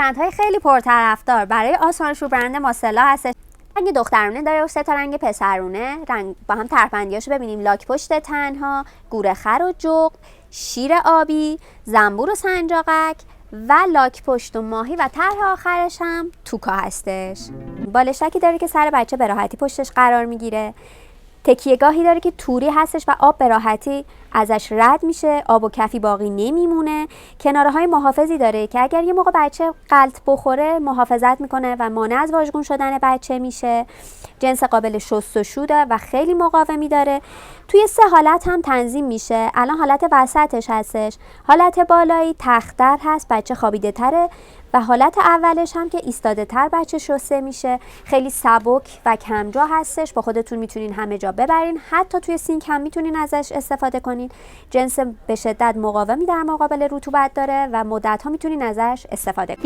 برندهای خیلی پرطرفدار برای آسانسور برند ماسلا هستش. رنگ دخترونه داره و 3 تا رنگ پسرونه. رنگ با هم طرح‌بندیاشو ببینیم: لاک پشت تنها، گورخر و جغد، شیر آبی، زنبور و سنجاقک و لاک پشت و ماهی و طرح آخرش هم توکا هستش. بالشکی داره که سر بچه به راحتی پشتش قرار میگیره. تکیهگاهی داره که توری هستش و آب به راحتی ازش رد میشه، آب و کفی باقی نمیمونه. کناره های محافظی داره که اگر یه موقع بچه غلط بخوره محافظت میکنه و مانع از واژگون شدن بچه میشه. جنس قابل شستشو داره و خیلی مقاومی داره. توی 3 حالت هم تنظیم میشه. الان حالت وسطش هستش، حالت بالایی تخت‌در هست، بچه خوابیده تره، و حالت اولش هم که ایستاده تر بچه شسته میشه. خیلی سبک و کمجا هستش، با خودتون میتونین همه جا ببرین، حتی توی سینک هم میتونین ازش استفاده کنین. جنس به شدت مقاومی در مقابل رطوبت داره و مدت ها میتونین ازش استفاده کنین.